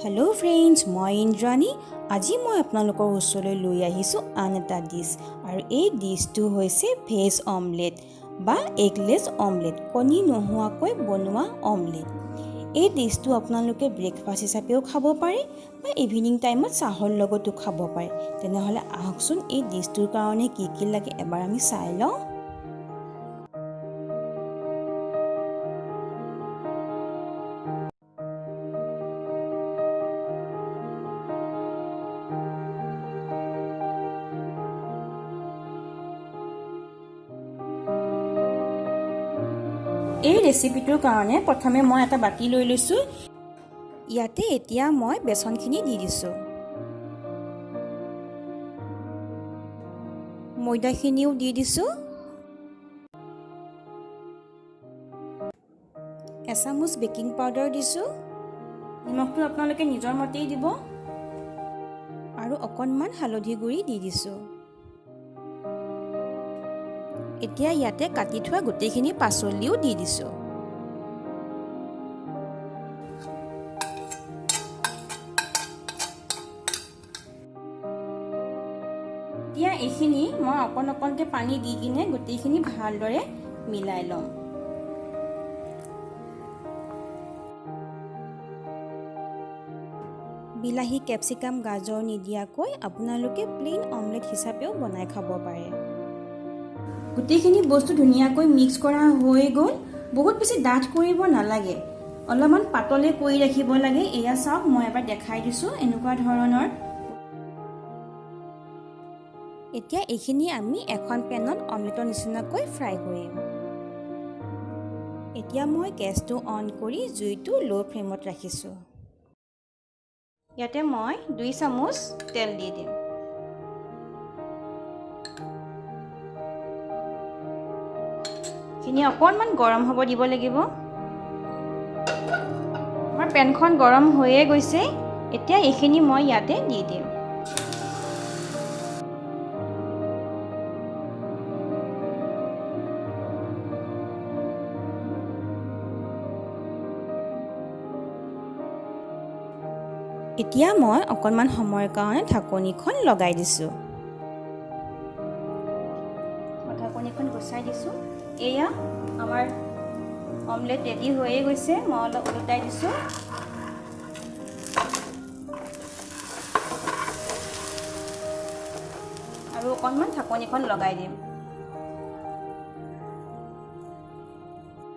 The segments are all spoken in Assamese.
हेलो फ्रेंड्स, मैं इंद्राणी। আজি मैं আপোনালোকৰ ওচৰলৈ লৈ আহিছোঁ আন এটা ডিশ আৰু এই ডিশটো হৈছে ভেজ অমলেট বা এগলেছ অমলেট, কণী নোহোৱাকৈ বনোৱা অমলেট। এই ডিশটো আপোনালোকে ব্ৰেকফাষ্ট হিচাপেও খাব পাৰে বা ইভিনিং টাইমত চাহৰ লগতো খাব পাৰে। তেনেহ'লে আহকচোন এই ডিশটোৰ কাৰণে কি কি লাগে এবাৰ আমি চাই লওঁ। এই ৰেচিপিটোৰ কাৰণে প্ৰথমে মই এটা বাটি লৈ লৈছোঁ। ইয়াতে এতিয়া মই বেচনখিনি দি দিছোঁ। ময়দাখিনিও দি দিছোঁ। এচামুচ বেকিং পাউডাৰ দিছোঁ। নিমখটো আপোনালোকে নিজৰ মতেই দিব আৰু অকণমান হালধি গুড়ি দি দিছোঁ। এতিয়া ইয়াতে কাটি থোৱা গোটেইখিনি পাচলিও দি দিছোঁ। এতিয়া এইখিনি মই অকণকৈ পানী দি কিনে গোটেইখিনি ভালদৰে মিলাই ল'ম। বিলাহী, কেপচিকাম, গাজৰ নিদিয়াকৈ আপোনালোকে প্লেইন অমলেট হিচাপেও বনাই খাব পাৰে। গোটেইখিনি বস্তু ধুনীয়াকৈ মিক্স কৰা হৈ গ'ল। বহুত বেছি ডাঠ কৰিব নালাগে, অলপমান পাতলে কৰি ৰাখিব লাগে। এয়া চাওক, মই এবাৰ দেখাই দিছোঁ এনেকুৱা ধৰণৰ। এতিয়া এইখিনি আমি এখন পেনত অমলেটৰ নিচিনাকৈ ফ্ৰাই কৰিম। এতিয়া মই গেছটো অন কৰি জুইটো ল' ফ্লেমত ৰাখিছোঁ। ইয়াতে মই 2 চামুচ তেল দি দিম। এইখিনি অকণমান গৰম হ'ব দিব লাগিব। আমাৰ পেনখন গৰম হৈয়ে গৈছে। এতিয়া এইখিনি মই ইয়াতে দি দিম। এতিয়া মই অকণমান সময়ৰ কাৰণে ঢাকনিখন লগাই দিছোঁ। ঢাকনিখন গুচাই দিছোঁ। এয়া আমাৰ অমলেট ৰেডি হৈয়ে গৈছে। মই অলপ ওলটাই দিছোঁ। আৰু অকণমান ঢাকনিখন লগাই দিম।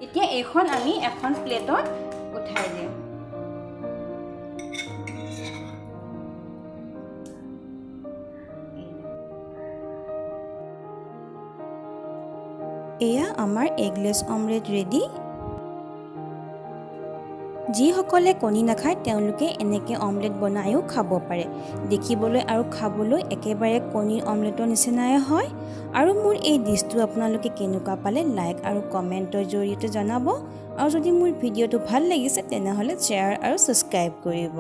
এতিয়া এইখন আমি এখন প্লেটত উঠাই দিম। এয়া আমাৰ এগলেছ অমলেট ৰেডি। যিসকলে কণী নাখায় তেওঁলোকে এনেকৈ অমলেট বনায়ো খাব পাৰে। দেখিবলৈ আৰু খাবলৈ একেবাৰে কণীৰ অমলেটৰ নিচিনাই হয়। আৰু মোৰ এই ডিছটো আপোনালোকে কেনেকুৱা পালে লাইক আৰু কমেণ্টৰ জৰিয়তে জনাব। আৰু যদি মোৰ ভিডিঅ'টো ভাল লাগিছে তেনেহ'লে শ্বেয়াৰ আৰু ছাবস্ক্ৰাইব কৰিব।